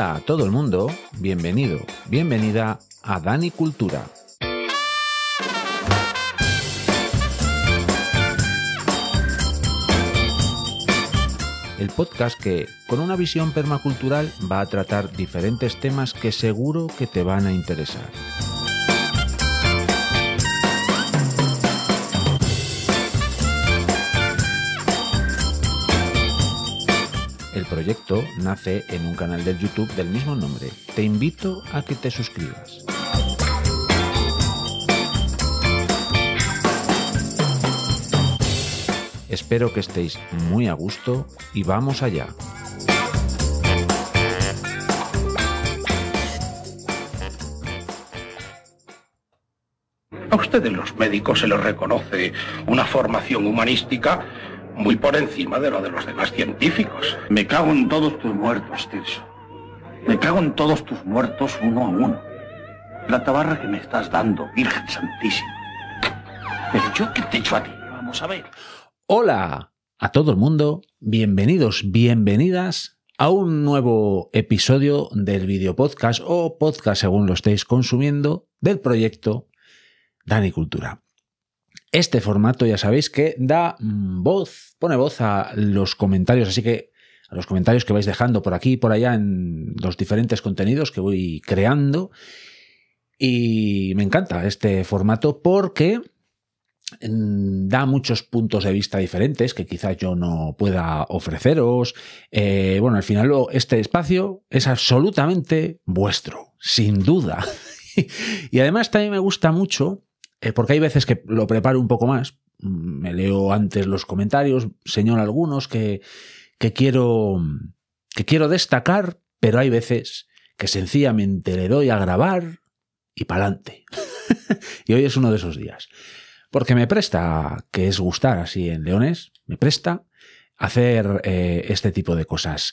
Hola a todo el mundo, bienvenido, bienvenida a Dani Cultura. El podcast que, con una visión permacultural, va a tratar diferentes temas que seguro que te van a interesar. El proyecto nace en un canal de YouTube del mismo nombre. Te invito a que te suscribas. Espero que estéis muy a gusto y vamos allá. A ustedes los médicos se les reconoce una formación humanística muy por encima de lo de los demás científicos. Me cago en todos tus muertos, Tirso. Me cago en todos tus muertos uno a uno. La tabarra que me estás dando, Virgen Santísima. Pero yo qué te echo a ti, vamos a ver. Hola a todo el mundo, bienvenidos, bienvenidas a un nuevo episodio del videopodcast o podcast según lo estéis consumiendo del proyecto Dani Cultura. Este formato ya sabéis que da voz, pone voz a los comentarios, así que a los comentarios que vais dejando por aquí y por allá en los diferentes contenidos que voy creando. Y me encanta este formato porque da muchos puntos de vista diferentes que quizás yo no pueda ofreceros. Bueno, al final este espacio es absolutamente vuestro, sin duda. Y además también me gusta mucho porque hay veces que lo preparo un poco más, me leo antes los comentarios, señalo algunos que quiero destacar, pero hay veces que sencillamente le doy a grabar y pa'lante. Y hoy es uno de esos días. Porque me presta, que es gustar así en leones, me presta hacer este tipo de cosas.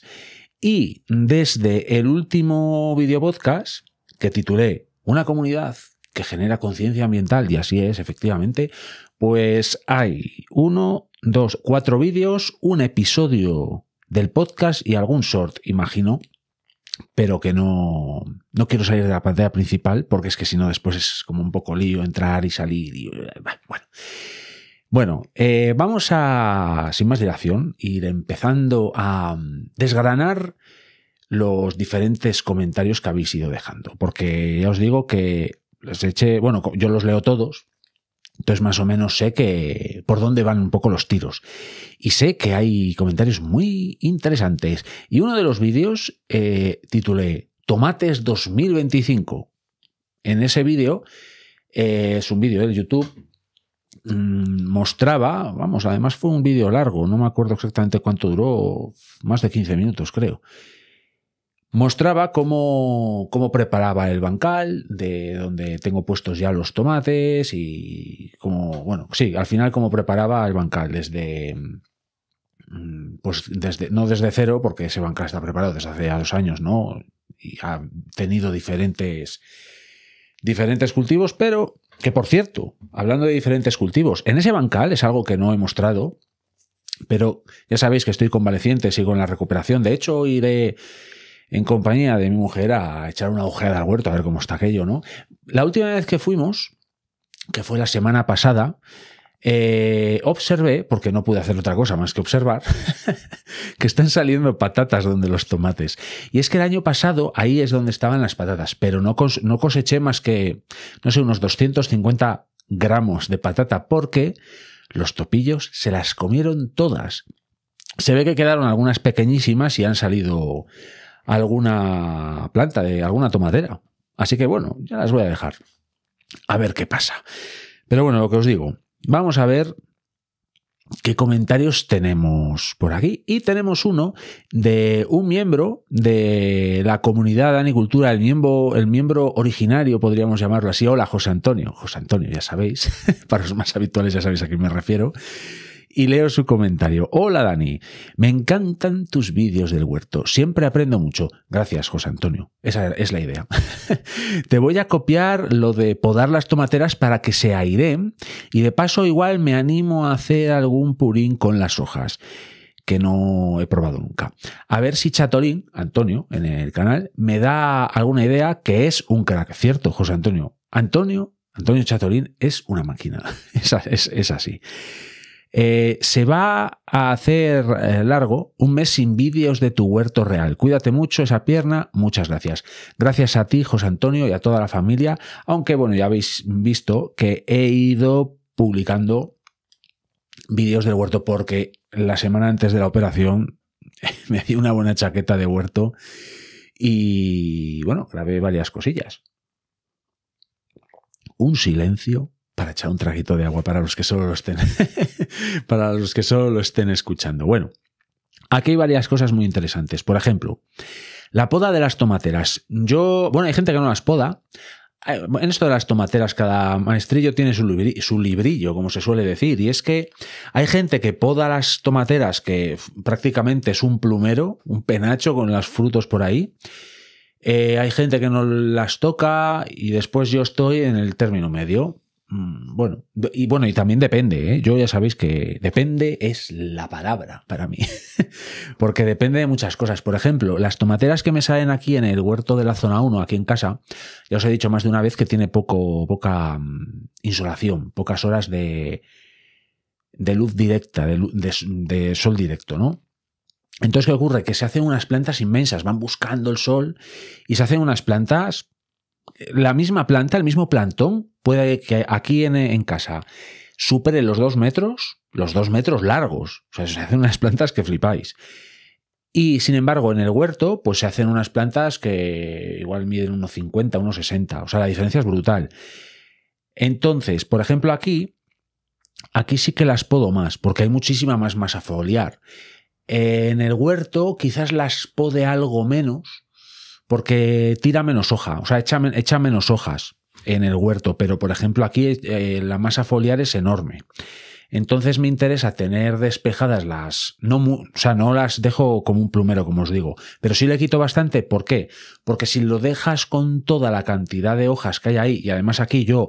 Y desde el último videopodcast que titulé Una comunidad que genera conciencia ambiental, y así es, efectivamente, pues hay 1, 2, 4 vídeos, un episodio del podcast y algún short, imagino, pero que no quiero salir de la pantalla principal porque es que si no después es como un poco lío entrar y salir y bueno, vamos a, sin más dilación, ir empezando a desgranar los diferentes comentarios que habéis ido dejando, porque ya os digo que les eché, bueno, yo los leo todos, entonces más o menos sé que por dónde van un poco los tiros. Y sé que hay comentarios muy interesantes. Y uno de los vídeos titulé Tomates 2025. En ese vídeo, es un vídeo de YouTube, mostraba, vamos, además fue un vídeo largo, no me acuerdo exactamente cuánto duró, más de 15 minutos creo. Mostraba cómo preparaba el bancal, de donde tengo puestos ya los tomates y cómo, bueno, sí, al final cómo preparaba el bancal no desde cero, porque ese bancal está preparado desde hace ya 2 años, ¿no? Y ha tenido diferentes cultivos, pero que por cierto, hablando de diferentes cultivos, en ese bancal es algo que no he mostrado, pero ya sabéis que estoy convaleciente, sigo en la recuperación. De hecho, iré en compañía de mi mujer a echar una ojeada al huerto a ver cómo está aquello, ¿no? La última vez que fuimos, que fue la semana pasada, observé, porque no pude hacer otra cosa más que observar, que están saliendo patatas donde los tomates. Y es que el año pasado ahí es donde estaban las patatas, pero no coseché más que, no sé, unos 250 gramos de patata, porque los topillos se las comieron todas. Se ve que quedaron algunas pequeñísimas y han salido alguna planta de alguna tomatera. Así que bueno, ya las voy a dejar. A ver qué pasa. Pero bueno, lo que os digo, vamos a ver qué comentarios tenemos por aquí. Y tenemos uno de un miembro de la comunidad Dani Cultura, el miembro originario, podríamos llamarlo así. Hola, José Antonio. José Antonio, ya sabéis, para los más habituales ya sabéis a quién me refiero. Y leo su comentario. Hola Dani, me encantan tus vídeos del huerto, siempre aprendo mucho. Gracias, José Antonio, esa es la idea. Te voy a copiar lo de podar las tomateras para que se aireen y de paso igual me animo a hacer algún purín con las hojas. que no he probado nunca. A ver si Chatolín, Antonio, en el canal, me da alguna idea, que es un crack. Cierto, José Antonio. Antonio Chatolín es una máquina. Es así. Se va a hacer largo un mes sin vídeos de tu huerto real. Cuídate mucho esa pierna. Muchas gracias. Gracias a ti, José Antonio, y a toda la familia. Aunque, bueno, ya habéis visto que he ido publicando vídeos del huerto porque la semana antes de la operación me di una buena chaqueta de huerto y, bueno, grabé varias cosillas. Un silencio para echar un traguito de agua para los que solo lo estén para los que solo lo estén escuchando. Bueno, aquí hay varias cosas muy interesantes. Por ejemplo, la poda de las tomateras. Hay gente que no las poda. En esto de las tomateras, cada maestrillo tiene su librillo, como se suele decir, y es que hay gente que poda las tomateras que prácticamente es un plumero, un penacho con los frutos por ahí. Hay gente que no las toca y después yo estoy en el término medio. Y también depende, ¿eh? Yo ya sabéis que depende es la palabra para mí, porque depende de muchas cosas. Por ejemplo, las tomateras que me salen aquí en el huerto de la zona 1, aquí en casa, ya os he dicho más de una vez que tiene poca insolación, pocas horas de luz directa, de sol directo, ¿no? Entonces, ¿qué ocurre? Que se hacen unas plantas inmensas, van buscando el sol y se hacen unas plantas. La misma planta, el mismo plantón, puede que aquí en casa supere los 2 metros largos. O sea, se hacen unas plantas que flipáis. Y sin embargo, en el huerto, pues se hacen unas plantas que igual miden 1,50, 1,60. O sea, la diferencia es brutal. Entonces, por ejemplo, aquí sí que las podo más, porque hay muchísima más masa foliar. En el huerto quizás las pode algo menos, porque tira menos hoja, o sea, echa menos hojas en el huerto, pero por ejemplo aquí la masa foliar es enorme. Entonces me interesa tener despejadas no las dejo como un plumero, como os digo, pero sí le quito bastante. ¿Por qué? Porque si lo dejas con toda la cantidad de hojas que hay ahí, y además aquí yo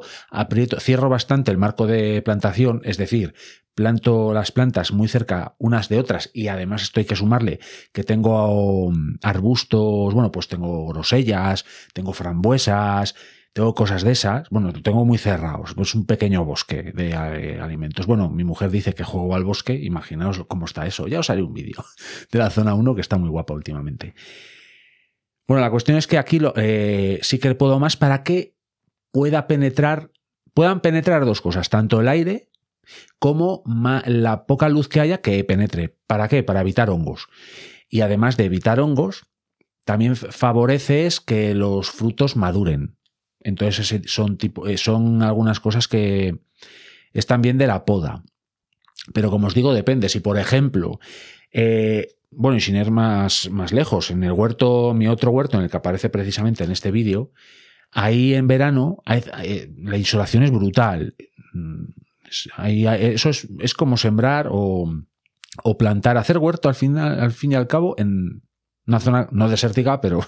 cierro bastante el marco de plantación, es decir, planto las plantas muy cerca unas de otras, y además esto hay que sumarle que tengo arbustos, pues tengo grosellas, tengo frambuesas, tengo cosas de esas, lo tengo muy cerrados, es un pequeño bosque de alimentos. Mi mujer dice que juego al bosque, imaginaos cómo está eso. Ya os haré un vídeo de la zona 1 que está muy guapa últimamente. La cuestión es que aquí sí que puedo más para que puedan penetrar 2 cosas, tanto el aire como la poca luz que haya que penetre. ¿Para qué? Para evitar hongos. Y además de evitar hongos, también favorece que los frutos maduren. Entonces son algunas cosas que están bien de la poda. Pero como os digo, depende. Si por ejemplo, y sin ir más lejos, en el huerto, mi otro huerto, en el que aparece precisamente en este vídeo, ahí en verano la insolación es brutal. Eso es como sembrar o plantar, hacer huerto al fin y al cabo en una zona no desértica, pero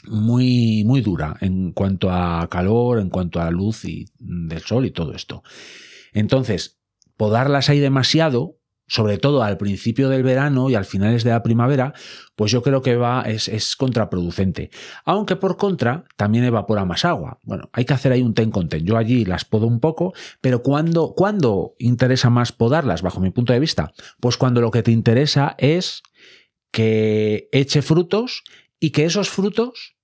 muy, muy dura en cuanto a calor, en cuanto a luz del sol y todo esto. Entonces, podarlas ahí demasiado, sobre todo al principio del verano y al finales de la primavera, pues yo creo que es contraproducente. Aunque por contra también evapora más agua. Hay que hacer ahí un ten con ten. Yo allí las podo un poco, pero ¿cuándo interesa más podarlas, bajo mi punto de vista? Pues cuando lo que te interesa es que eche frutos y que esos frutos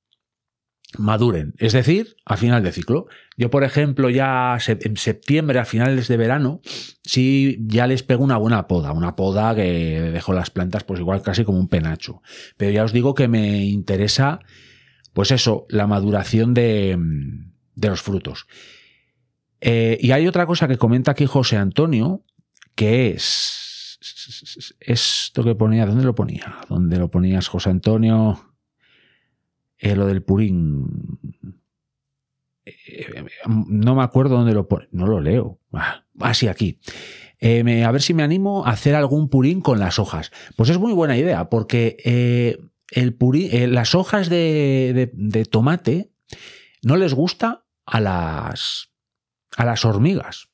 maduren, es decir, a final de ciclo. Yo, por ejemplo, ya en septiembre, a finales de verano, sí ya les pego una buena poda, que dejo las plantas pues igual casi como un penacho. Pero ya os digo que me interesa, pues eso, la maduración de los frutos. Y hay otra cosa que comenta aquí José Antonio, que es esto que ponía, ¿dónde lo ponía? ¿Dónde lo ponías, José Antonio? Lo del purín. No me acuerdo dónde lo pone. No lo leo. Sí, aquí. A ver si me animo a hacer algún purín con las hojas. Pues es muy buena idea, porque el purín, las hojas de tomate no les gusta a las hormigas.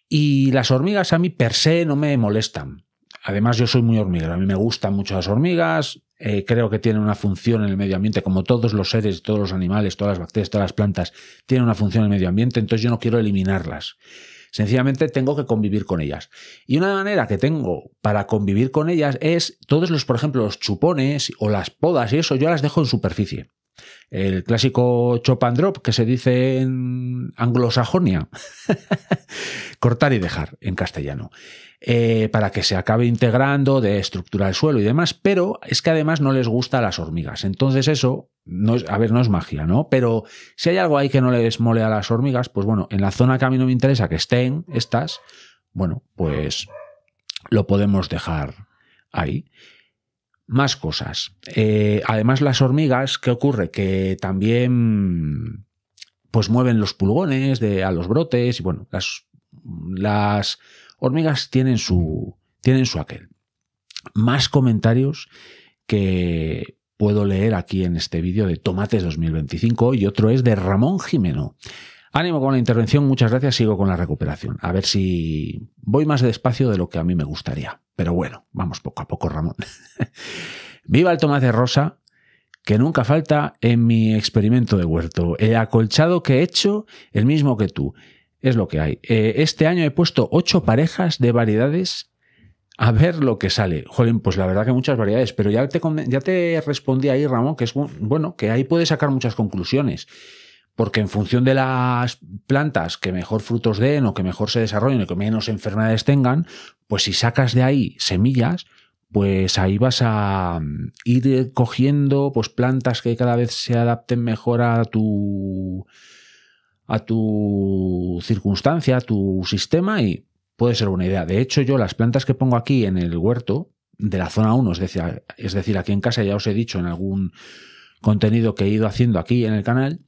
Y las hormigas a mí per se no me molestan. Además, yo soy muy hormiguero. A mí me gustan mucho las hormigas. Creo que tienen una función en el medio ambiente, como todos los seres, todos los animales, todas las bacterias, todas las plantas, tienen una función en el medio ambiente. Entonces yo no quiero eliminarlas. Sencillamente tengo que convivir con ellas. Y una manera que tengo para convivir con ellas es todos los, por ejemplo, los chupones o las podas y eso, yo las dejo en superficie. El clásico chop and drop que se dice en anglosajonia. Cortar y dejar en castellano. Para que se acabe integrando de estructura del suelo y demás, pero es que además no les gusta a las hormigas. Entonces eso, no es magia, ¿no? Pero si hay algo ahí que no les mole a las hormigas, pues bueno, en la zona que a mí no me interesa que estén estas, bueno, pues lo podemos dejar ahí. Más cosas. Además las hormigas, ¿qué ocurre? Que también pues mueven los pulgones a los brotes y bueno, las hormigas tienen su aquel. Más comentarios que puedo leer aquí en este vídeo de Tomates 2025 y otro es de Ramón Jimeno. Ánimo con la intervención, muchas gracias, sigo con la recuperación. A ver si voy más despacio de lo que a mí me gustaría. Pero bueno, vamos poco a poco, Ramón. Viva el tomate rosa, que nunca falta en mi experimento de huerto. El acolchado que he hecho, el mismo que tú. Es lo que hay. Este año he puesto 8 parejas de variedades a ver lo que sale. Jolín, pues la verdad que muchas variedades, pero ya te respondí ahí, Ramón, que es bueno, que ahí puedes sacar muchas conclusiones. Porque en función de las plantas que mejor frutos den o que mejor se desarrollen o que menos enfermedades tengan, pues si sacas de ahí semillas, pues ahí vas a ir cogiendo pues plantas que cada vez se adapten mejor a tu circunstancia, a tu sistema y puede ser una idea. De hecho, yo las plantas que pongo aquí en el huerto de la zona 1, es decir, aquí en casa ya os he dicho en algún contenido que he ido haciendo aquí en el canal,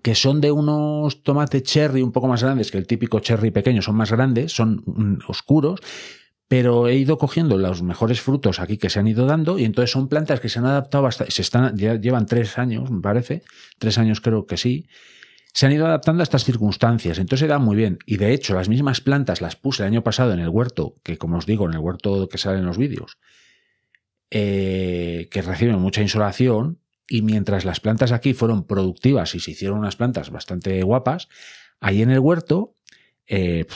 que son de unos tomates cherry un poco más grandes que el típico cherry pequeño, son más grandes, son oscuros, pero he ido cogiendo los mejores frutos aquí que se han ido dando y entonces son plantas que se han adaptado bastante, ya llevan 3 años, me parece, 3 años creo que sí, se han ido adaptando a estas circunstancias, entonces se dan muy bien. Y de hecho, las mismas plantas las puse el año pasado en el huerto, que como os digo, en el huerto que sale en los vídeos, que reciben mucha insolación. Y mientras las plantas aquí fueron productivas y se hicieron unas plantas bastante guapas, ahí en el huerto, se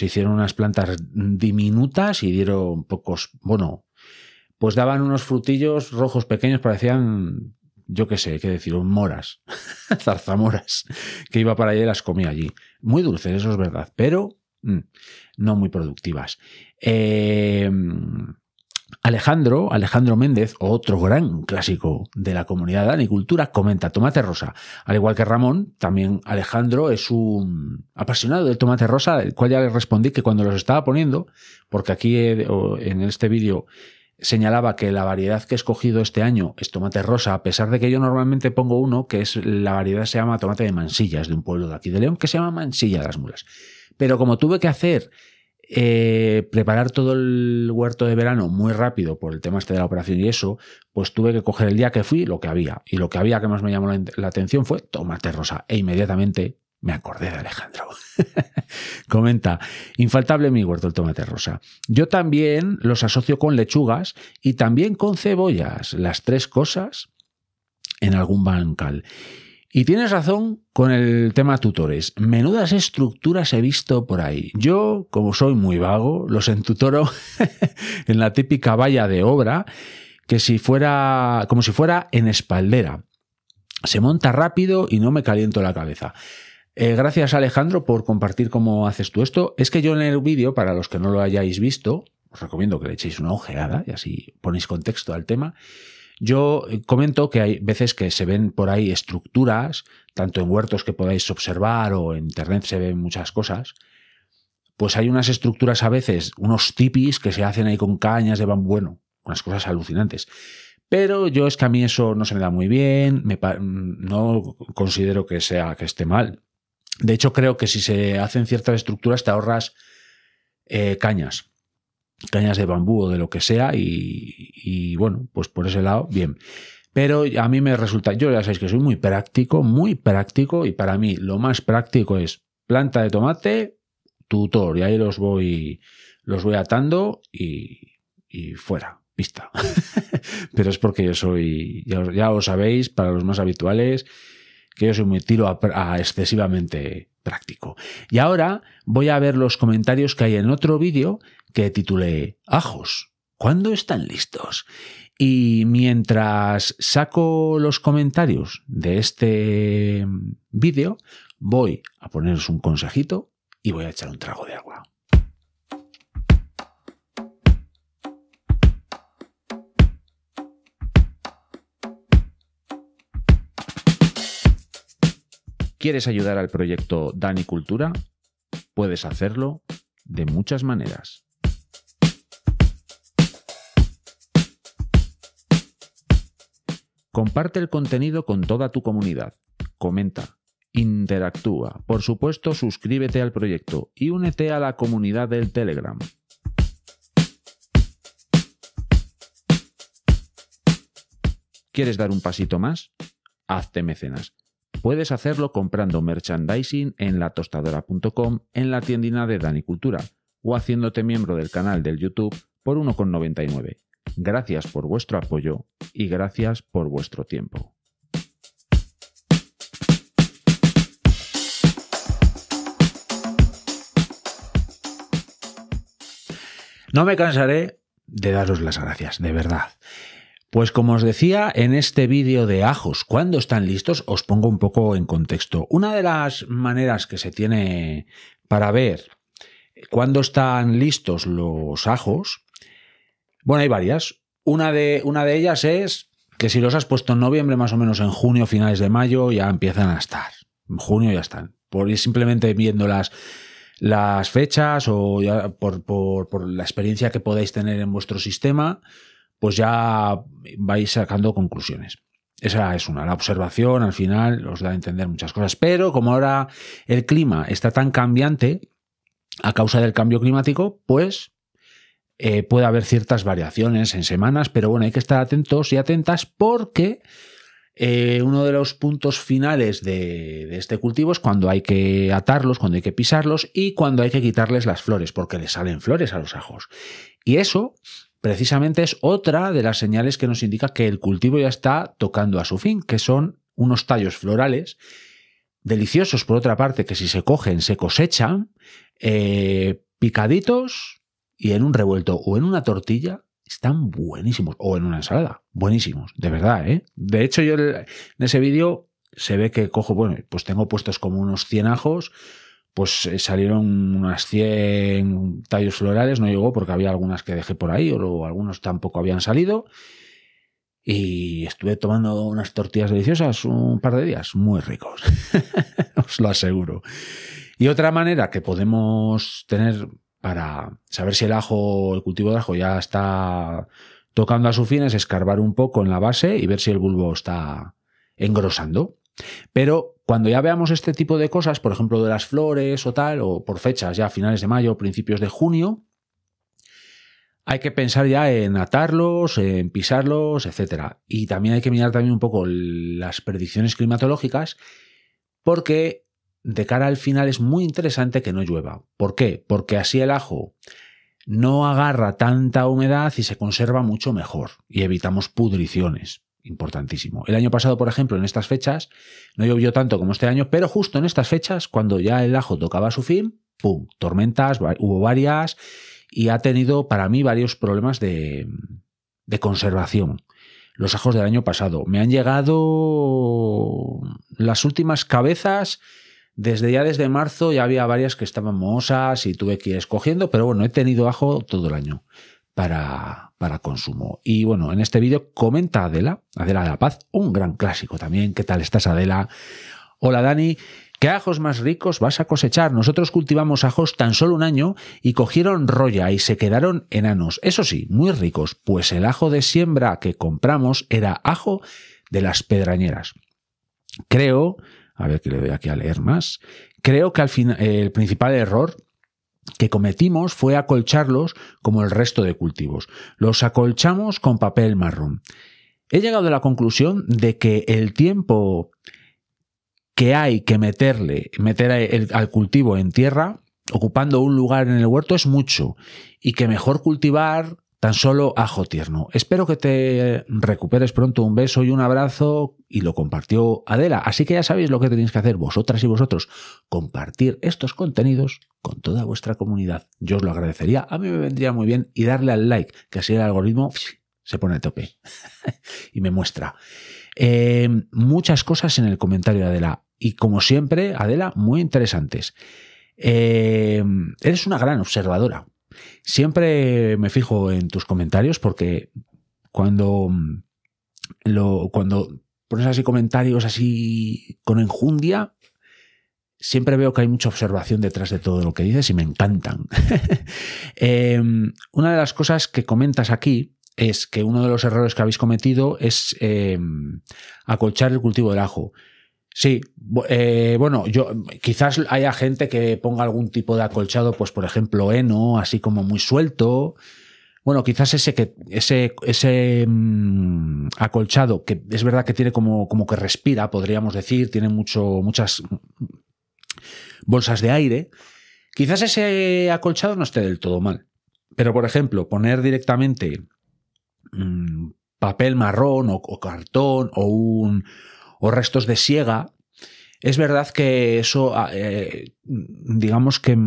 hicieron unas plantas diminutas y dieron pocos, bueno, pues daban unos frutillos rojos pequeños, parecían, yo qué sé, qué decir, moras, zarzamoras, que iba para allá y las comía allí. Muy dulces, eso es verdad, pero no muy productivas. Alejandro Méndez, otro gran clásico de la comunidad de Anicultura, comenta tomate rosa. Al igual que Ramón, también Alejandro es un apasionado del tomate rosa, el cual ya le respondí que cuando los estaba poniendo, porque aquí en este vídeo señalaba que la variedad que he escogido este año es tomate rosa, a pesar de que yo normalmente pongo uno que es la variedad se llama tomate de Mansillas, de un pueblo de aquí de León, que se llama Mansilla de las Mulas. Pero como tuve que hacer preparar todo el huerto de verano muy rápido por el tema de la operación y eso, pues tuve que coger el día que fui lo que había. Y lo que había que más me llamó la atención fue tomate rosa. E inmediatamente me acordé de Alejandro. Comenta, infaltable en mi huerto el tomate rosa. Yo también los asocio con lechugas y también con cebollas. Las 3 cosas en algún bancal. Y tienes razón con el tema tutores. Menudas estructuras he visto por ahí. Yo, como soy muy vago, los entutoro en la típica valla de obra, que como si fuera en espaldera. Se monta rápido y no me caliento la cabeza. Gracias, Alejandro, por compartir cómo haces tú esto. Es que yo en el vídeo, para los que no lo hayáis visto, os recomiendo que le echéis una ojeada y así ponéis contexto al tema. Yo comento que hay veces que se ven por ahí estructuras, tanto en huertos que podáis observar o en internet se ven muchas cosas, pues hay unas estructuras a veces, unos tipis que se hacen ahí con cañas de bambú, bueno, unas cosas alucinantes. Pero yo es que a mí eso no se me da muy bien, no considero que esté mal. De hecho, creo que si se hacen ciertas estructuras te ahorras cañas de bambú o de lo que sea y bueno, pues por ese lado, bien. Pero a mí me resulta, yo ya sabéis que soy muy práctico y para mí lo más práctico es planta de tomate, tutor y ahí los voy los voy atando y fuera, pista. Pero es porque yo soy, ya lo sabéis, para los más habituales, que yo soy muy tiro a excesivamente práctico. Y ahora voy a ver los comentarios que hay en otro vídeo que titulé Ajos, ¿cuándo están listos? Y mientras saco los comentarios de este vídeo, voy a poneros un consejito y voy a echar un trago de agua. ¿Quieres ayudar al proyecto Dani Cultura? Puedes hacerlo de muchas maneras. Comparte el contenido con toda tu comunidad. Comenta, interactúa. Por supuesto, suscríbete al proyecto y únete a la comunidad del Telegram. ¿Quieres dar un pasito más? Hazte mecenas. Puedes hacerlo comprando merchandising en latostadora.com, en la tiendina de Dani Cultura, o haciéndote miembro del canal del YouTube por 1,99. Gracias por vuestro apoyo y gracias por vuestro tiempo. No me cansaré de daros las gracias, de verdad. Pues como os decía en este vídeo de ajos, ¿cuándo están listos? Os pongo un poco en contexto. Una de las maneras que se tiene para ver cuándo están listos los ajos, bueno, hay varias. Una de ellas es que si los has puesto en noviembre, más o menos en junio, finales de mayo, ya empiezan a estar. En junio ya están. Por ir simplemente viendo las fechas o ya por la experiencia que podáis tener en vuestro sistema, pues ya vais sacando conclusiones. Esa es una. La observación al final os da a entender muchas cosas. Pero como ahora el clima está tan cambiante a causa del cambio climático, pues puede haber ciertas variaciones en semanas, pero bueno, hay que estar atentos y atentas porque uno de los puntos finales de este cultivo es cuando hay que atarlos, cuando hay que pisarlos y cuando hay que quitarles las flores, porque les salen flores a los ajos. Y eso precisamente es otra de las señales que nos indica que el cultivo ya está tocando a su fin, que son unos tallos florales deliciosos, por otra parte, que si se cogen, se cosechan, picaditos y en un revuelto o en una tortilla, están buenísimos. O en una ensalada, buenísimos, de verdad, ¿eh? De hecho, yo en ese vídeo se ve que cojo, bueno, pues tengo puestos como unos 100 ajos, pues salieron unas 100 tallos florales, no llegó porque había algunas que dejé por ahí o algunos tampoco habían salido. Y estuve tomando unas tortillas deliciosas un par de días, muy ricos, os lo aseguro. Y otra manera que podemos tener para saber si el cultivo de ajo ya está tocando a su fin es escarbar un poco en la base y ver si el bulbo está engrosando. Pero cuando ya veamos este tipo de cosas, por ejemplo de las flores o tal, o por fechas ya finales de mayo, principios de junio, hay que pensar ya en atarlos, en pisarlos, etc. Y también hay que mirar también un poco las predicciones climatológicas, porque de cara al final es muy interesante que no llueva. ¿Por qué? Porque así el ajo no agarra tanta humedad y se conserva mucho mejor y evitamos pudriciones. Importantísimo. El año pasado, por ejemplo, en estas fechas, no llovió tanto como este año, pero justo en estas fechas, cuando ya el ajo tocaba su fin, ¡pum!, tormentas, hubo varias y ha tenido para mí varios problemas de conservación. Los ajos del año pasado. Me han llegado las últimas cabezas, desde marzo ya había varias que estaban mohosas y tuve que ir escogiendo, pero bueno, he tenido ajo todo el año para consumo. Y bueno, en este vídeo comenta Adela de la Paz, un gran clásico también. ¿Qué tal estás, Adela? Hola, Dani. ¿Qué ajos más ricos vas a cosechar? Nosotros cultivamos ajos tan solo un año y cogieron roya y se quedaron enanos. Eso sí, muy ricos, pues el ajo de siembra que compramos era ajo de las Pedrañeras. Creo, a ver que le doy aquí a leer más, creo que al final el principal error que cometimos fue acolcharlos como el resto de cultivos. Los acolchamos con papel marrón. He llegado a la conclusión de que el tiempo que hay que meter al cultivo en tierra ocupando un lugar en el huerto es mucho y que mejor cultivar tan solo ajo tierno. Espero que te recuperes pronto. Un beso y un abrazo. Y lo compartió Adela. Así que ya sabéis lo que tenéis que hacer vosotras y vosotros. Compartir estos contenidos con toda vuestra comunidad. Yo os lo agradecería. A mí me vendría muy bien. Y darle al like, que así el algoritmo se pone a tope y me muestra. Muchas cosas en el comentario de Adela. Y como siempre, Adela, muy interesantes. Eres una gran observadora. Siempre me fijo en tus comentarios porque cuando pones así comentarios así con enjundia, siempre veo que hay mucha observación detrás de todo lo que dices y me encantan. Una de las cosas que comentas aquí es que uno de los errores que habéis cometido es acolchar el cultivo del ajo. Sí, bueno, quizás haya gente que ponga algún tipo de acolchado, pues por ejemplo heno, así como muy suelto. Bueno, quizás ese acolchado, que es verdad que tiene como que respira, podríamos decir, tiene muchas bolsas de aire. Quizás ese acolchado no esté del todo mal. Pero por ejemplo, poner directamente papel marrón o cartón o restos de siega, es verdad que eso, digamos que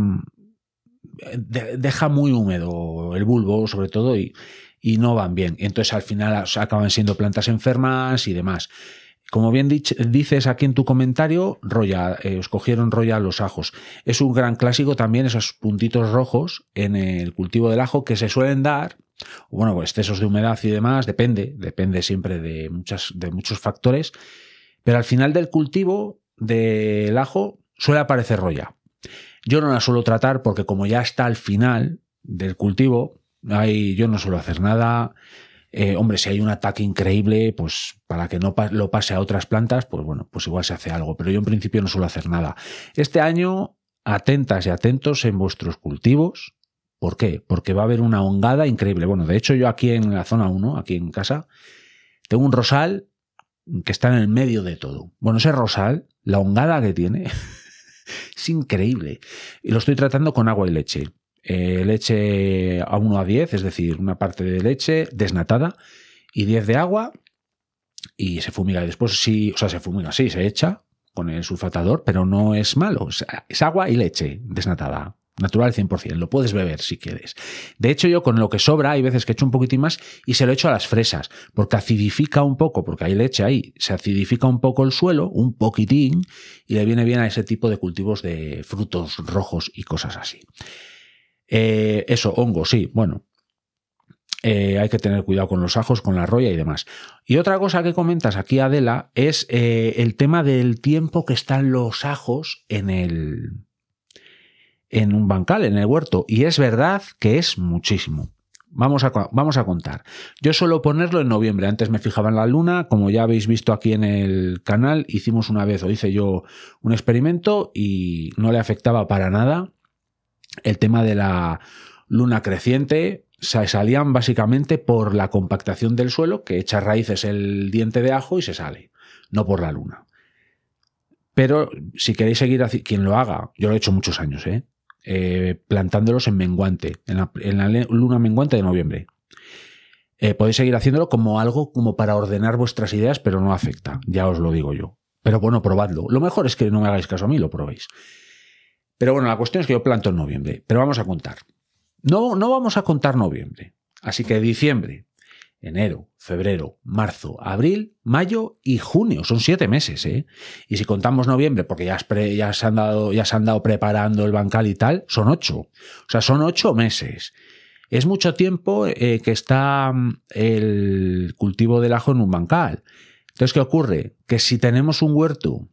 deja muy húmedo el bulbo, sobre todo, y no van bien. Entonces, al final acaban siendo plantas enfermas y demás. Como bien dices aquí en tu comentario, os cogieron roya los ajos. Es un gran clásico también esos puntitos rojos en el cultivo del ajo que se suelen dar. Bueno, excesos de humedad y demás, depende siempre de muchos factores. Pero al final del cultivo del ajo suele aparecer roya. Yo no la suelo tratar porque como ya está al final del cultivo, yo no suelo hacer nada. Hombre, si hay un ataque increíble, pues para que no lo pase a otras plantas, pues bueno, pues igual se hace algo. Pero yo en principio no suelo hacer nada. Este año, atentas y atentos en vuestros cultivos. ¿Por qué? Porque va a haber una hongada increíble. Bueno, de hecho yo aquí en la zona 1, aquí en casa, tengo un rosal que está en el medio de todo. Bueno, ese rosal, la hongada que tiene, es increíble. Y lo estoy tratando con agua y leche. Leche a 1 a 10, es decir, una parte de leche desnatada y 10 de agua y se fumiga. Y después se fumiga, sí, se echa con el sulfatador, pero no es malo. Es agua y leche desnatada. Natural 100%, lo puedes beber si quieres. De hecho, yo con lo que sobra, hay veces que echo un poquitín más y se lo echo a las fresas, porque acidifica un poco, porque hay leche ahí, se acidifica un poco el suelo, un poquitín, y le viene bien a ese tipo de cultivos de frutos rojos y cosas así. Eso, hongos, sí, bueno. Hay que tener cuidado con los ajos, con la roya y demás. Y otra cosa que comentas aquí, Adela, es el tema del tiempo que están los ajos en un bancal, en el huerto. Y es verdad que es muchísimo. Vamos a contar. Yo suelo ponerlo en noviembre. Antes me fijaba en la luna. Como ya habéis visto aquí en el canal, hicimos una vez, o hice yo un experimento y no le afectaba para nada el tema de la luna creciente. Salían básicamente por la compactación del suelo, que echa raíces el diente de ajo y se sale. No por la luna. Pero si queréis seguir, quien lo haga, yo lo he hecho muchos años, plantándolos en menguante, en la luna menguante de noviembre. Podéis seguir haciéndolo como algo como para ordenar vuestras ideas, pero no afecta, ya os lo digo yo. Pero bueno, probadlo. Lo mejor es que no me hagáis caso a mí, lo probéis. Pero bueno, la cuestión es que yo planto en noviembre, pero vamos a contar. No vamos a contar noviembre. Así que diciembre, enero, febrero, marzo, abril, mayo y junio. Son 7 meses, ¿eh? Y si contamos noviembre, porque ya se han dado preparando el bancal y tal, son 8. O sea, son 8 meses. Es mucho tiempo que está el cultivo del ajo en un bancal. Entonces, ¿qué ocurre? Que si tenemos un huerto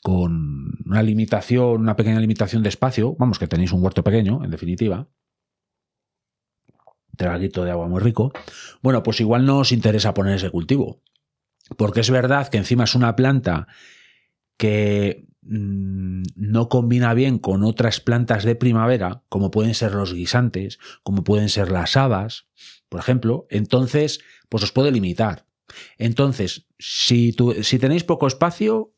con una pequeña limitación de espacio, vamos, que tenéis un huerto pequeño, en definitiva, traguito de agua muy rico, bueno, pues igual no os interesa poner ese cultivo, porque es verdad que encima es una planta que no combina bien con otras plantas de primavera, como pueden ser los guisantes, como pueden ser las habas, por ejemplo. Entonces, pues os puede limitar. Entonces, si tenéis poco espacio,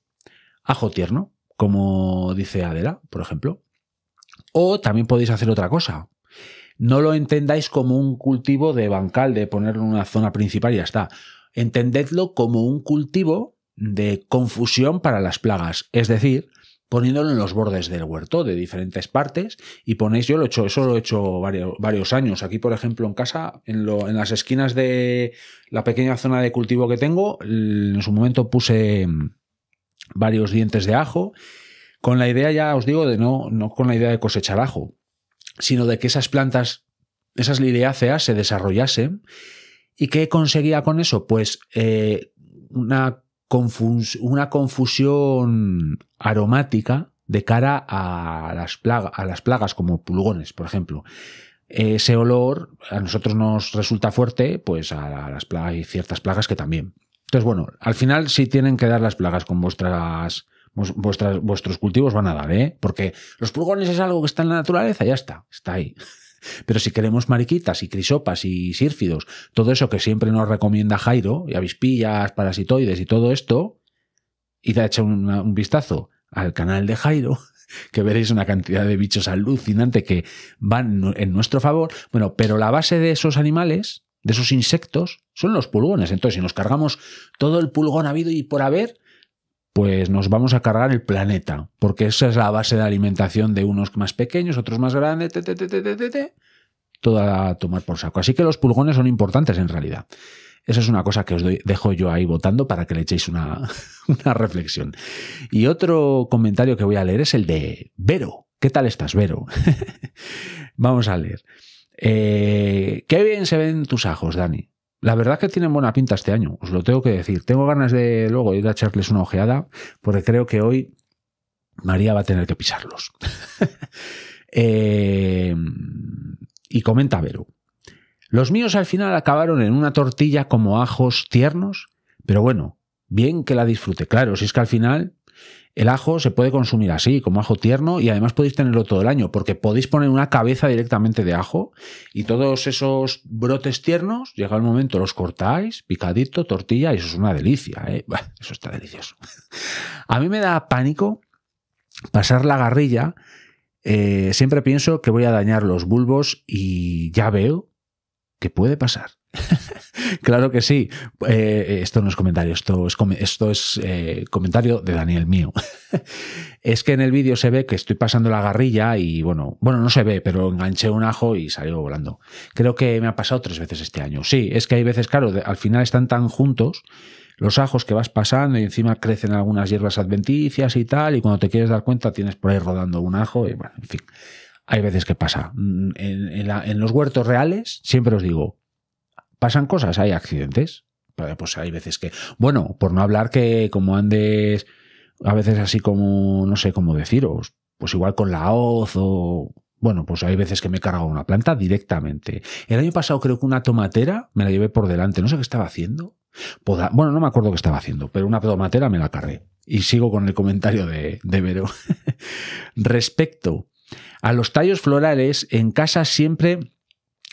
ajo tierno, como dice Adela, por ejemplo. O también podéis hacer otra cosa. No lo entendáis como un cultivo de bancal, de ponerlo en una zona principal y ya está. Entendedlo como un cultivo de confusión para las plagas. Es decir, poniéndolo en los bordes del huerto de diferentes partes y ponéis, yo eso lo he hecho varios años. Aquí, por ejemplo, en casa, en las esquinas de la pequeña zona de cultivo que tengo, en su momento puse varios dientes de ajo, con la idea, ya os digo, de no con la idea de cosechar ajo, sino de que esas plantas, esas liliáceas se desarrollasen. ¿Y qué conseguía con eso? Pues una confusión aromática de cara a las plagas como pulgones, por ejemplo. Ese olor a nosotros nos resulta fuerte, pues a las plagas, hay ciertas plagas que también. Entonces, bueno, al final sí tienen que dar las plagas con vuestros cultivos, van a dar, porque los pulgones es algo que está en la naturaleza, ya está ahí. Pero si queremos mariquitas y crisopas y sírfidos, todo eso que siempre nos recomienda Jairo, y avispillas, parasitoides y todo esto, id a echar un vistazo al canal de Jairo, que veréis una cantidad de bichos alucinante que van en nuestro favor. Bueno, pero la base de esos animales, de esos insectos, son los pulgones. Entonces, si nos cargamos todo el pulgón habido y por haber, pues nos vamos a cargar el planeta, porque esa es la base de alimentación de unos más pequeños, otros más grandes, todo a tomar por saco. Así que los pulgones son importantes en realidad. Esa es una cosa que os dejo yo ahí votando para que le echéis una reflexión. Y otro comentario que voy a leer es el de Vero. ¿Qué tal estás, Vero? Vamos a leer. Qué bien se ven tus ajos, Dani. La verdad es que tienen buena pinta este año, os lo tengo que decir. Tengo ganas de luego ir a echarles una ojeada, porque creo que hoy María va a tener que pisarlos. Y comenta Vero. Los míos al final acabaron en una tortilla como ajos tiernos, pero bueno, bien que la disfrute. Claro, si es que al final el ajo se puede consumir así, como ajo tierno, y además podéis tenerlo todo el año, porque podéis poner una cabeza directamente de ajo y todos esos brotes tiernos, llega el momento, los cortáis, picadito, tortilla, y eso es una delicia, ¿eh? Bah, eso está delicioso. A mí me da pánico pasar la garrilla. Siempre pienso que voy a dañar los bulbos y ya veo que puede pasar. Claro que sí. Esto no es comentario, esto es comentario de Daniel mío. Es que en el vídeo se ve que estoy pasando la garrilla y bueno, no se ve, pero enganché un ajo y salió volando. Creo que me ha pasado 3 veces este año. Sí, es que hay veces, claro, al final están tan juntos los ajos que vas pasando y encima crecen algunas hierbas adventicias y tal, y cuando te quieres dar cuenta tienes por ahí rodando un ajo y bueno, en fin. Hay veces que pasa. En los huertos reales, siempre os digo, pasan cosas, hay accidentes. Pues hay veces que... Bueno, por no hablar que como andes a veces así como, no sé cómo deciros, pues igual con la hoz o... Bueno, pues hay veces que me he cargado una planta directamente. El año pasado creo que una tomatera me la llevé por delante. No sé qué estaba haciendo. Bueno, no me acuerdo qué estaba haciendo, pero una tomatera me la cargué. Y sigo con el comentario de Vero. Respecto a los tallos florales, en casa siempre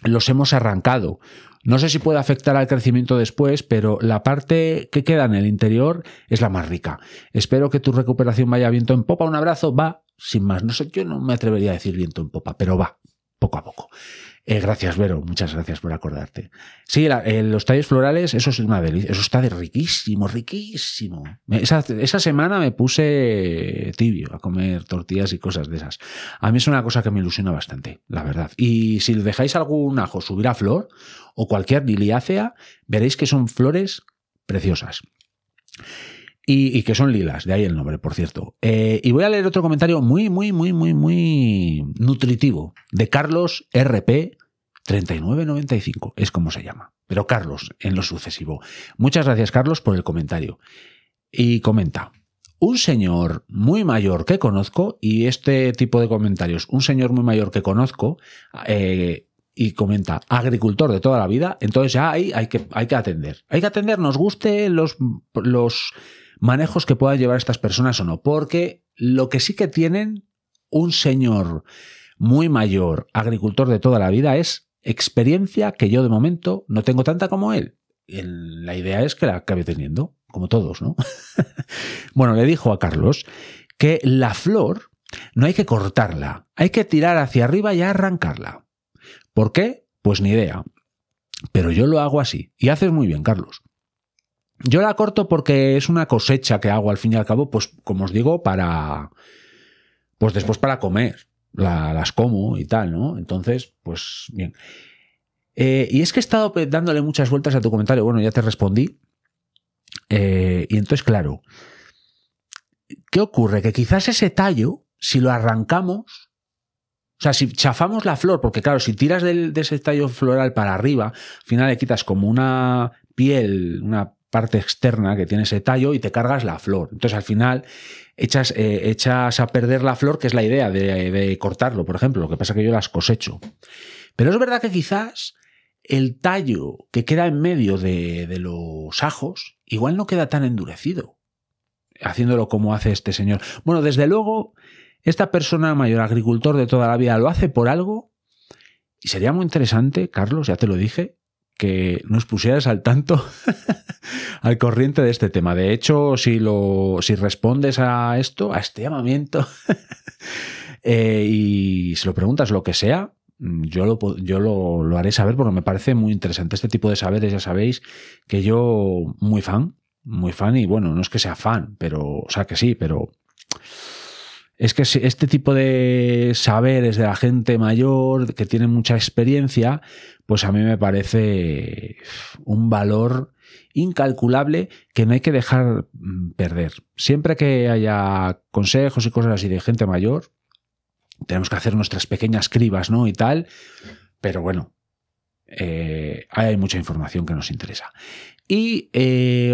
los hemos arrancado. No sé si puede afectar al crecimiento después, pero la parte que queda en el interior es la más rica. Espero que tu recuperación vaya viento en popa. Un abrazo, va, sin más. No sé, yo no me atrevería a decir viento en popa, pero va, poco a poco. Gracias, Vero, muchas gracias por acordarte. Sí, los tallos florales, eso es una delicia, eso está de riquísimo, riquísimo. Esa semana me puse tibio a comer tortillas y cosas de esas. A mí es una cosa que me ilusiona bastante, la verdad. Y si dejáis algún ajo subir a flor o cualquier liliácea, veréis que son flores preciosas. Y que son lilas, de ahí el nombre, por cierto. Y voy a leer otro comentario muy nutritivo, de Carlos RP 3995, es como se llama. Pero Carlos, en lo sucesivo. Muchas gracias, Carlos, por el comentario. Y comenta, un señor muy mayor que conozco, y este tipo de comentarios, un señor muy mayor que conozco, y comenta, agricultor de toda la vida, entonces ya hay que atender. Hay que atender, nos guste los manejos que puedan llevar estas personas o no, porque lo que sí que tienen un señor muy mayor, agricultor de toda la vida, es experiencia que yo de momento no tengo tanta como él. La idea es que la acabe teniendo, como todos, ¿no? Bueno, le dijo a Carlos que la flor no hay que cortarla, hay que tirar hacia arriba y arrancarla. ¿Por qué? Pues ni idea. Pero yo lo hago así. Y haces muy bien, Carlos. Yo la corto porque es una cosecha que hago al fin y al cabo, pues como os digo, pues después para comer. Las como y tal, ¿no? Entonces, pues bien. Y es que he estado dándole muchas vueltas a tu comentario. Bueno, ya te respondí. Y entonces, claro, ¿qué ocurre? Que quizás ese tallo, si lo arrancamos, o sea, si chafamos la flor, porque claro, si tiras de ese tallo floral para arriba, al final le quitas como una piel, una parte externa que tiene ese tallo y te cargas la flor. Entonces, al final echas a perder la flor, que es la idea de cortarlo, por ejemplo. Lo que pasa es que yo las cosecho. Pero es verdad que quizás el tallo que queda en medio de los ajos igual no queda tan endurecido, haciéndolo como hace este señor. Bueno, desde luego, esta persona mayor, agricultor de toda la vida, lo hace por algo y sería muy interesante, Carlos, ya te lo dije, que nos pusieras al tanto, al corriente de este tema. De hecho, si respondes a esto, a este llamamiento, y se lo preguntas lo que sea, yo lo haré saber porque me parece muy interesante. Este tipo de saberes, ya sabéis que yo muy fan, y bueno, no es que sea fan, pero, o sea que sí, pero es que este tipo de saberes de la gente mayor que tiene mucha experiencia, pues a mí me parece un valor incalculable que no hay que dejar perder. Siempre que haya consejos y cosas así de gente mayor, tenemos que hacer nuestras pequeñas cribas, ¿no? Y tal, pero bueno, hay mucha información que nos interesa. Y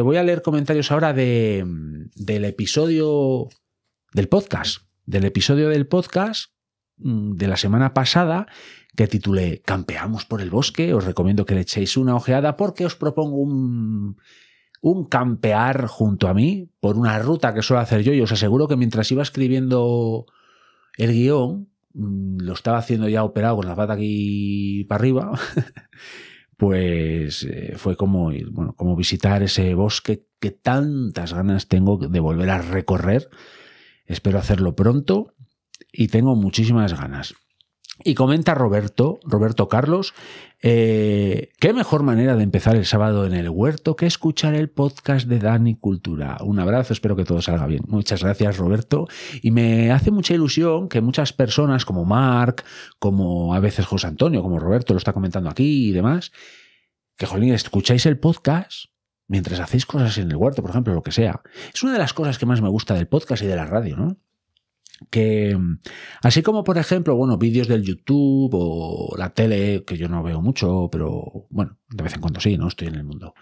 voy a leer comentarios ahora del episodio del podcast. Del episodio del podcast de la semana pasada que titulé Campeamos por el bosque. Os recomiendo que le echéis una ojeada porque os propongo un campear junto a mí por una ruta que suelo hacer yo, y os aseguro que mientras iba escribiendo el guión, lo estaba haciendo ya operado con la pata aquí para arriba, pues fue como visitar ese bosque que tantas ganas tengo de volver a recorrer. Espero hacerlo pronto y tengo muchísimas ganas. Y comenta Roberto Carlos, qué mejor manera de empezar el sábado en el huerto que escuchar el podcast de Dani Cultura. Un abrazo, espero que todo salga bien. Muchas gracias, Roberto. Y me hace mucha ilusión que muchas personas como Marc, como a veces José Antonio, como Roberto lo está comentando aquí y demás, que jolín, escucháis el podcast mientras hacéis cosas en el huerto, por ejemplo, lo que sea. Es una de las cosas que más me gusta del podcast y de la radio, ¿no? Que así como, por ejemplo, bueno, vídeos del YouTube o la tele, que yo no veo mucho, pero bueno, de vez en cuando sí, ¿no? Estoy en el mundo.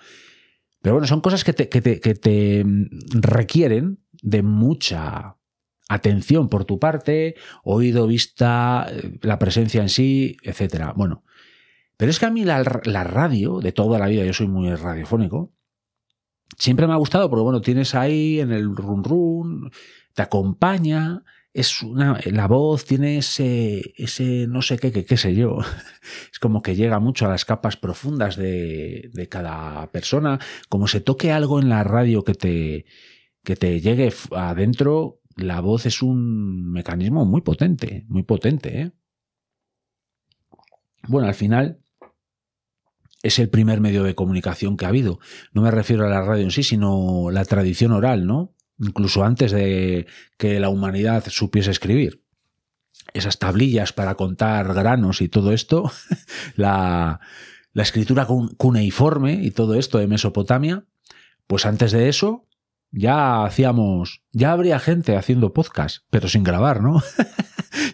Pero bueno, son cosas que te requieren de mucha atención por tu parte, oído, vista, la presencia en sí, etcétera. Bueno, pero es que a mí la radio, de toda la vida, yo soy muy radiofónico, siempre me ha gustado porque, bueno, tienes ahí en el run run, te acompaña, la voz tiene ese no sé qué sé yo. Es como que llega mucho a las capas profundas de cada persona. Como se toque algo en la radio que te llegue adentro, la voz es un mecanismo muy potente, ¿eh? Bueno, al final es el primer medio de comunicación que ha habido. No me refiero a la radio en sí, sino la tradición oral, ¿no? Incluso antes de que la humanidad supiese escribir. Esas tablillas para contar granos y todo esto, la escritura cuneiforme y todo esto de Mesopotamia, pues antes de eso ya habría gente haciendo podcast, pero sin grabar, ¿no?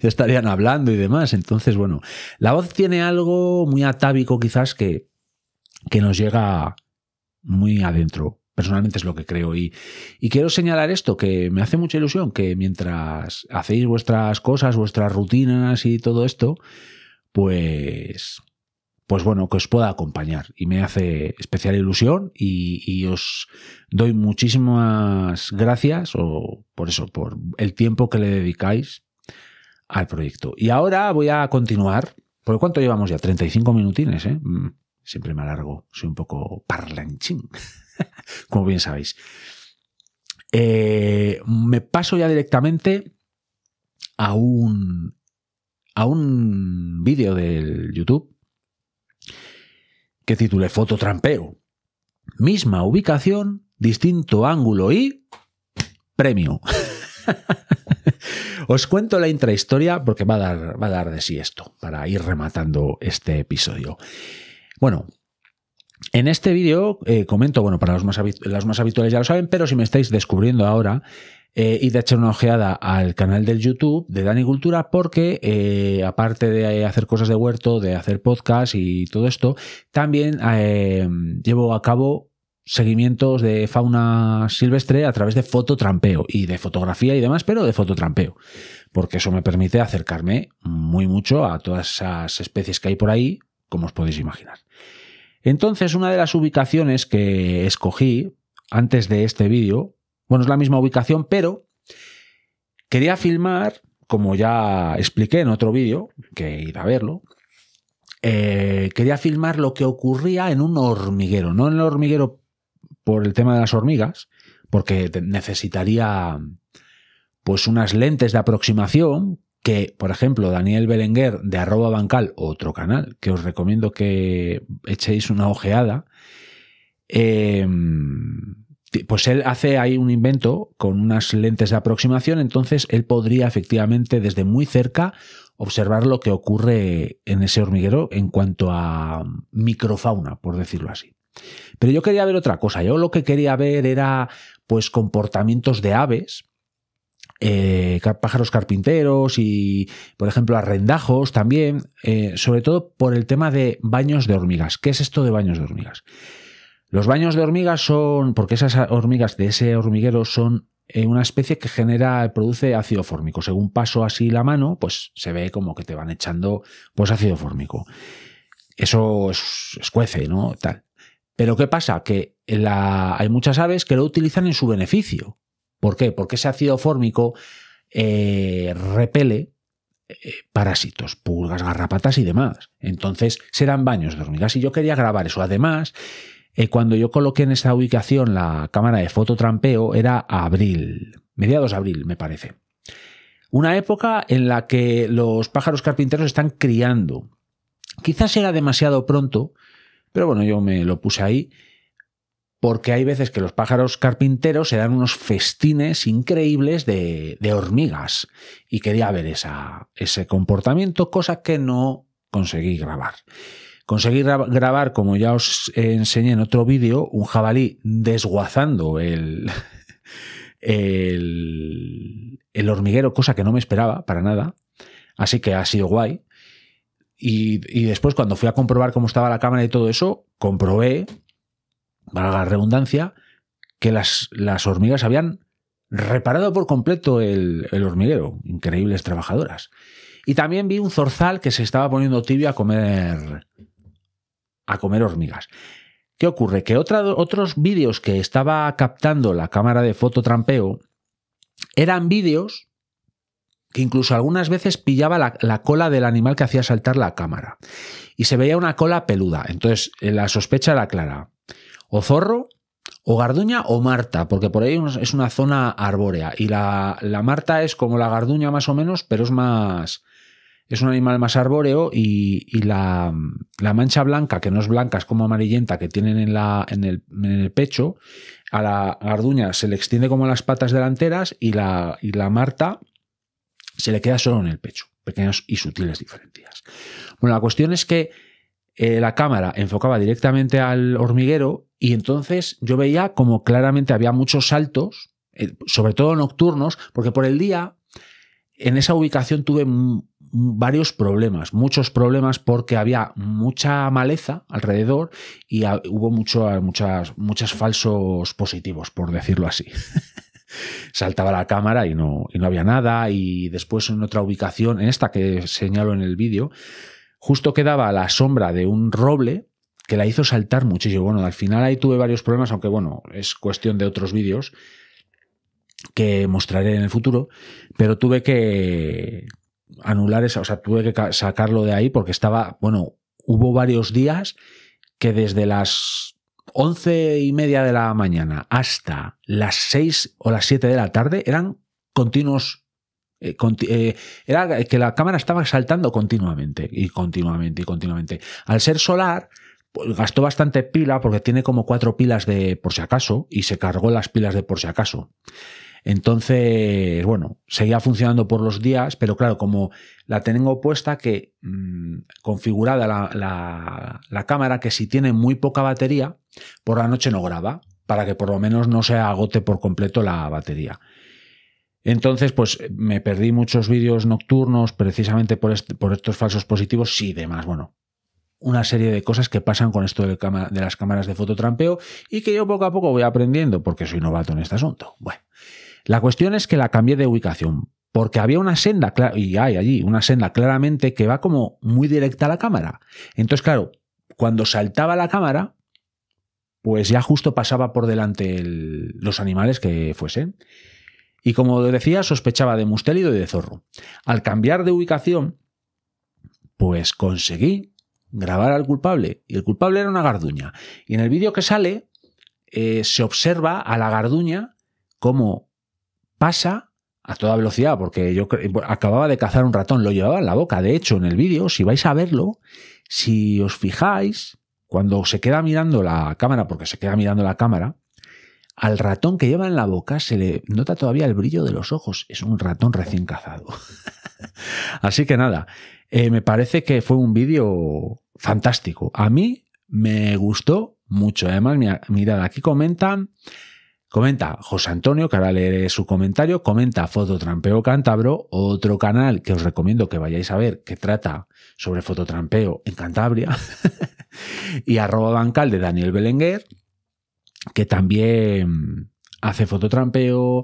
Ya estarían hablando y demás. Entonces, bueno, la voz tiene algo muy atávico quizás que nos llega muy adentro. Personalmente es lo que creo. Y quiero señalar esto, que me hace mucha ilusión que mientras hacéis vuestras cosas, vuestras rutinas y todo esto, pues bueno, que os pueda acompañar. Y me hace especial ilusión y os doy muchísimas gracias por el tiempo que le dedicáis al proyecto. Y ahora voy a continuar. ¿Por cuánto llevamos ya? 35 minutines, ¿eh? Siempre me alargo. Soy un poco parlanchín. Como bien sabéis. Me paso ya directamente a un vídeo del YouTube que titulé Fototrampeo. Misma ubicación, distinto ángulo y premio. Os cuento la intrahistoria porque va a dar de sí esto para ir rematando este episodio. Bueno, en este vídeo comento, bueno, para los más habituales ya lo saben, pero si me estáis descubriendo ahora, id a echar una ojeada al canal del YouTube de Dani Cultura porque aparte de hacer cosas de huerto, de hacer podcast y todo esto, también llevo a cabo seguimientos de fauna silvestre a través de fototrampeo y de fotografía y demás, pero de fototrampeo, porque eso me permite acercarme muy mucho a todas esas especies que hay por ahí, como os podéis imaginar. Entonces, una de las ubicaciones que escogí antes de este vídeo, bueno, es la misma ubicación, pero quería filmar, como ya expliqué en otro vídeo, que id a verlo, quería filmar lo que ocurría en un hormiguero, no en el hormiguero por el tema de las hormigas, porque necesitaría pues unas lentes de aproximación que, por ejemplo, Daniel Belenguer de @bancal, otro canal que os recomiendo que echéis una ojeada, pues él hace ahí un invento con unas lentes de aproximación, entonces él podría efectivamente desde muy cerca observar lo que ocurre en ese hormiguero en cuanto a microfauna, por decirlo así. Pero yo quería ver otra cosa. Yo lo que quería ver era pues comportamientos de aves, pájaros carpinteros y, por ejemplo, arrendajos también, sobre todo por el tema de baños de hormigas. ¿Qué es esto de baños de hormigas? Los baños de hormigas son, porque esas hormigas de ese hormiguero son una especie que produce ácido fórmico. Según paso así la mano, pues se ve como que te van echando pues ácido fórmico. Eso escuece, ¿no? Tal. Pero ¿qué pasa? Que hay muchas aves que lo utilizan en su beneficio. ¿Por qué? Porque ese ácido fórmico repele parásitos, pulgas, garrapatas y demás. Entonces serán baños de hormigas y yo quería grabar eso. Además, cuando yo coloqué en esta ubicación la cámara de fototrampeo era abril, mediados de abril me parece. Una época en la que los pájaros carpinteros están criando. Quizás era demasiado pronto, pero bueno, yo me lo puse ahí porque hay veces que los pájaros carpinteros se dan unos festines increíbles de hormigas y quería ver ese comportamiento, cosa que no conseguí grabar. Conseguí grabar, como ya os enseñé en otro vídeo, un jabalí desguazando el hormiguero, cosa que no me esperaba para nada, así que ha sido guay. Y después, cuando fui a comprobar cómo estaba la cámara y todo eso, comprobé, valga la redundancia, que las hormigas habían reparado por completo el hormiguero. Increíbles trabajadoras. Y también vi un zorzal que se estaba poniendo tibio a comer hormigas. ¿Qué ocurre? Que otros vídeos que estaba captando la cámara de fototrampeo eran vídeos que incluso algunas veces pillaba la cola del animal que hacía saltar la cámara. Y se veía una cola peluda. Entonces, la sospecha era clara. O zorro, o garduña, o marta, porque por ahí es una zona arbórea. Y la marta es como la garduña más o menos, pero es un animal más arbóreo y la mancha blanca, que no es blanca, es como amarillenta, que tienen en el pecho, a la garduña se le extiende como las patas delanteras y la marta se le queda solo en el pecho, pequeñas y sutiles diferencias. Bueno, la cuestión es que la cámara enfocaba directamente al hormiguero y entonces yo veía como claramente había muchos saltos, sobre todo nocturnos, porque por el día en esa ubicación tuve varios problemas, muchos problemas porque había mucha maleza alrededor y hubo muchos falsos positivos, por decirlo así. Saltaba la cámara y no había nada, y después en otra ubicación, en esta que señalo en el vídeo, justo quedaba la sombra de un roble que la hizo saltar muchísimo. Bueno, al final ahí tuve varios problemas, aunque bueno, es cuestión de otros vídeos que mostraré en el futuro, pero tuve que anular esa, o sea, tuve que sacarlo de ahí porque hubo varios días que desde las 11:30 de la mañana hasta las 6 o las 7 de la tarde eran continuos Era que la cámara estaba saltando continuamente. Al ser solar, pues gastó bastante pila porque tiene como 4 pilas de por si acaso y se cargó las pilas de por si acaso. Entonces, bueno, seguía funcionando por los días, pero claro, como la tengo puesta que configurada la cámara, que si tiene muy poca batería, por la noche no graba, para que por lo menos no se agote por completo la batería. Entonces, pues me perdí muchos vídeos nocturnos precisamente por estos falsos positivos y demás. Bueno, una serie de cosas que pasan con esto de las cámaras de fototrampeo y que yo poco a poco voy aprendiendo porque soy novato en este asunto. Bueno, la cuestión es que la cambié de ubicación porque había una senda, y hay allí una senda claramente que va como muy directa a la cámara. Entonces, claro, cuando saltaba la cámara, pues ya justo pasaba por delante los animales que fuesen. Y como decía, sospechaba de mustélido y de zorro. Al cambiar de ubicación, pues conseguí grabar al culpable. Y el culpable era una garduña. Y en el vídeo que sale, se observa a la garduña cómo pasa a toda velocidad, porque yo acababa de cazar un ratón, lo llevaba en la boca. De hecho, en el vídeo, si vais a verlo, si os fijáis, cuando se queda mirando la cámara, porque se queda mirando la cámara, al ratón que lleva en la boca se le nota todavía el brillo de los ojos. Es un ratón recién cazado. Así que nada, me parece que fue un vídeo fantástico. A mí me gustó mucho. Además, mirad, aquí comenta José Antonio, que ahora leeré su comentario, comenta Fototrampeo Cántabro, otro canal que os recomiendo que vayáis a ver, que trata sobre fototrampeo en Cantabria, y @bancal de Daniel Belenguer, que también hace fototrampeo,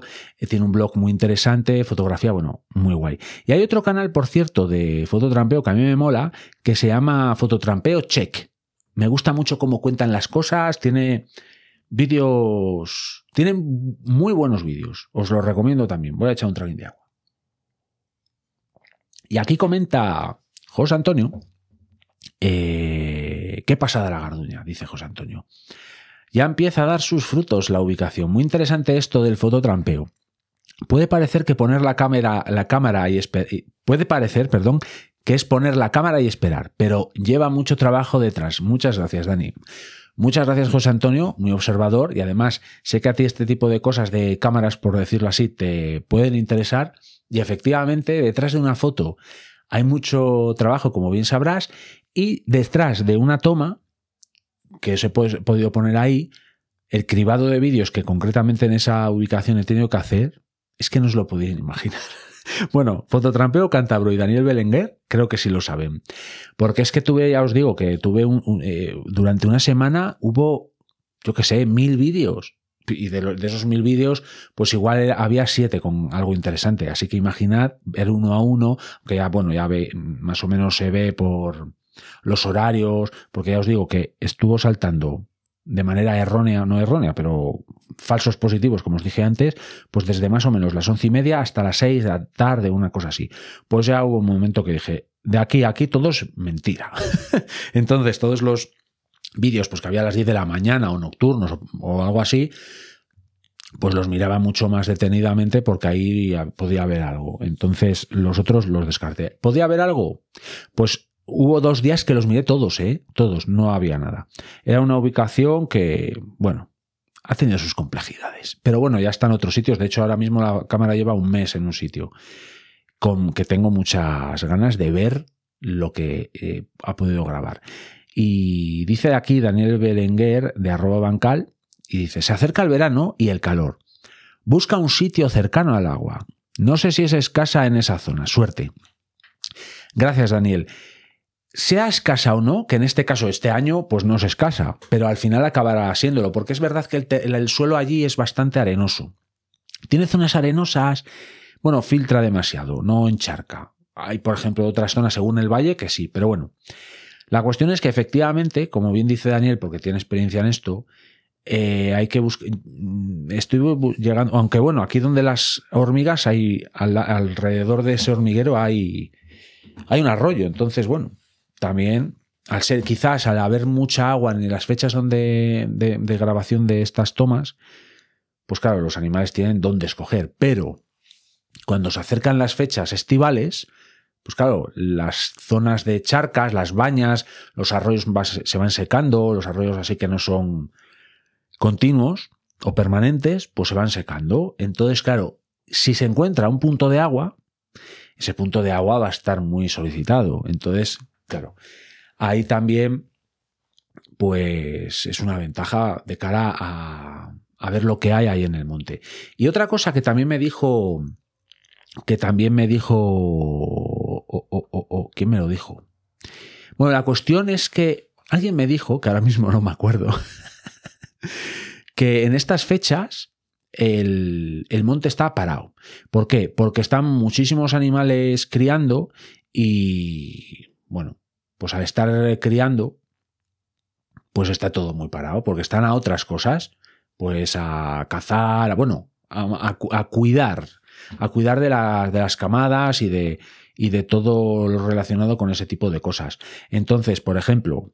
tiene un blog muy interesante, fotografía, bueno, muy guay. Y hay otro canal, por cierto, de fototrampeo que a mí me mola, que se llama Fototrampeo Check. Me gusta mucho cómo cuentan las cosas, tiene vídeos, tiene muy buenos vídeos, os los recomiendo también. Voy a echar un traguín de agua. Y aquí comenta José Antonio, qué pasada la garduña, dice José Antonio. Ya empieza a dar sus frutos la ubicación. Muy interesante esto del fototrampeo. Puede parecer que poner puede parecer que es poner la cámara y esperar, pero lleva mucho trabajo detrás. Muchas gracias, Dani. Muchas gracias, José Antonio, muy observador, y además sé que a ti este tipo de cosas de cámaras, por decirlo así, te pueden interesar, y efectivamente detrás de una foto hay mucho trabajo, como bien sabrás, y detrás de una toma que os he podido poner ahí, el cribado de vídeos que concretamente en esa ubicación he tenido que hacer, es que no os lo podéis imaginar. Bueno, Fototrampeo Cántabro y Daniel Belenguer creo que sí lo saben. Porque es que ya os digo que tuve durante una semana hubo, yo qué sé, 1000 vídeos. Y de esos 1000 vídeos, pues igual había 7 con algo interesante. Así que imaginad ver uno a uno, que ya, bueno, ya más o menos se ve por los horarios, porque ya os digo que estuvo saltando de manera errónea, no errónea, pero falsos positivos, como os dije antes, pues desde más o menos las 11:30 hasta las 6 de la tarde, una cosa así. Pues ya hubo un momento que dije, de aquí a aquí todo es mentira. Entonces todos los vídeos pues que había a las 10 de la mañana o nocturnos o algo así, pues los miraba mucho más detenidamente porque ahí podía haber algo. Entonces los otros los descarté. ¿Podía haber algo? Pues hubo 2 días que los miré todos, todos, no había nada. Era una ubicación que, bueno, ha tenido sus complejidades. Pero bueno, ya está en otros sitios. De hecho, ahora mismo la cámara lleva un mes en un sitio con que tengo muchas ganas de ver lo que ha podido grabar. Y dice aquí Daniel Belenguer de @bancal y dice, se acerca el verano y el calor. Busca un sitio cercano al agua. No sé si es escasa en esa zona. Suerte. Gracias, Daniel. Sea escasa o no, que en este caso este año pues no es escasa, pero al final acabará siéndolo, porque es verdad que el suelo allí es bastante arenoso. Tiene zonas arenosas, bueno, filtra demasiado, no encharca. Hay, por ejemplo, otras zonas según el valle que sí, pero bueno. La cuestión es que efectivamente, como bien dice Daniel, porque tiene experiencia en esto, hay que buscar. Estoy llegando, aunque bueno, aquí donde las hormigas hay, alrededor de ese hormiguero hay un arroyo, entonces bueno. También, quizás al haber mucha agua en las fechas de grabación de estas tomas, pues claro, los animales tienen dónde escoger. Pero cuando se acercan las fechas estivales, pues claro, las zonas de charcas, las bañas, los arroyos se van secando, los arroyos así que no son continuos o permanentes, pues se van secando. Entonces, claro, si se encuentra un punto de agua, ese punto de agua va a estar muy solicitado. Entonces, claro, ahí también pues es una ventaja de cara a ver lo que hay ahí en el monte. Y otra cosa que también me dijo... ¿quién me lo dijo? Bueno, la cuestión es que alguien me dijo, que ahora mismo no me acuerdo, que en estas fechas el monte está parado. ¿Por qué? Porque están muchísimos animales criando y, bueno, pues al estar criando, pues está todo muy parado, porque están a otras cosas, pues a cazar, a cuidar de las camadas y de todo lo relacionado con ese tipo de cosas. Entonces, por ejemplo,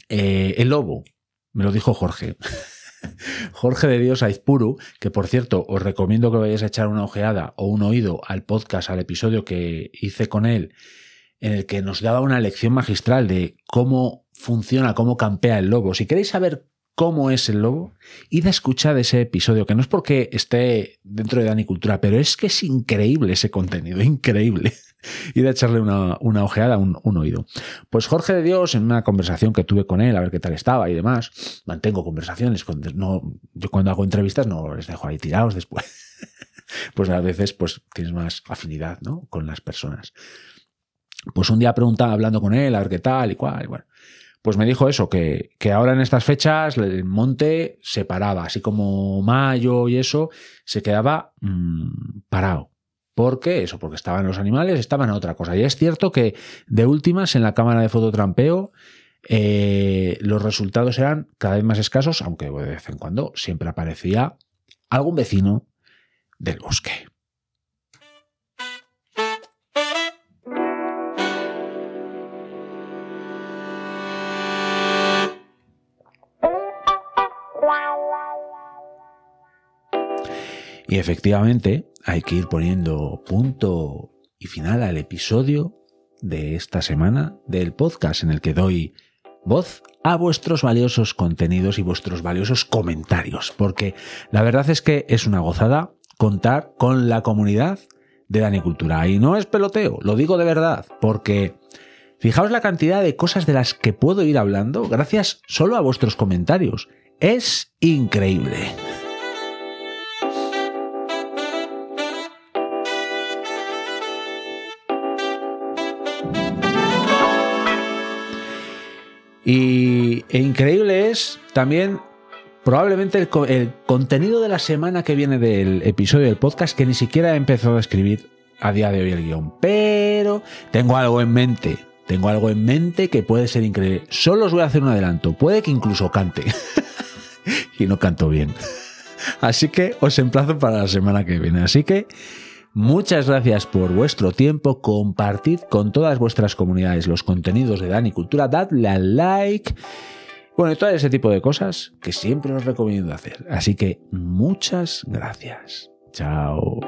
el lobo, me lo dijo Jorge. Jorge de Dios Aizpuru, que por cierto os recomiendo que vayáis a echar una ojeada o un oído al podcast, al episodio que hice con él, en el que nos daba una lección magistral de cómo funciona, cómo campea el lobo. Si queréis saber cómo es el lobo, id a escuchar ese episodio, que no es porque esté dentro de Danicultura, pero es que es increíble ese contenido, increíble. Id a echarle una ojeada, un oído. Pues Jorge de Dios, en una conversación que tuve con él, a ver qué tal estaba y demás, mantengo conversaciones, yo cuando hago entrevistas no les dejo ahí tirados después. Pues a veces pues tienes más afinidad, ¿no?, con las personas. Pues un día preguntaba, hablando con él, a ver qué tal y cuál, y bueno. Pues me dijo eso, que ahora en estas fechas el monte se paraba, así como mayo y eso, se quedaba parado. ¿Por qué? Eso, porque estaban los animales, estaban a otra cosa. Y es cierto que de últimas en la cámara de fototrampeo los resultados eran cada vez más escasos, aunque de vez en cuando siempre aparecía algún vecino del bosque. Y efectivamente hay que ir poniendo punto y final al episodio de esta semana del podcast, en el que doy voz a vuestros valiosos contenidos y vuestros valiosos comentarios, porque la verdad es que es una gozada contar con la comunidad de Danicultura. Y no es peloteo, lo digo de verdad, porque fijaos la cantidad de cosas de las que puedo ir hablando gracias solo a vuestros comentarios. Es increíble. E increíble es también probablemente el contenido de la semana que viene del episodio del podcast, que ni siquiera he empezado a escribir a día de hoy el guión, pero tengo algo en mente que puede ser increíble. Solo os voy a hacer un adelanto, puede que incluso cante y no canto bien, así que os emplazo para la semana que viene. Así que muchas gracias por vuestro tiempo, compartid con todas vuestras comunidades los contenidos de Danicultura, dadle al like, bueno, y todo ese tipo de cosas que siempre os recomiendo hacer. Así que muchas gracias. Chao.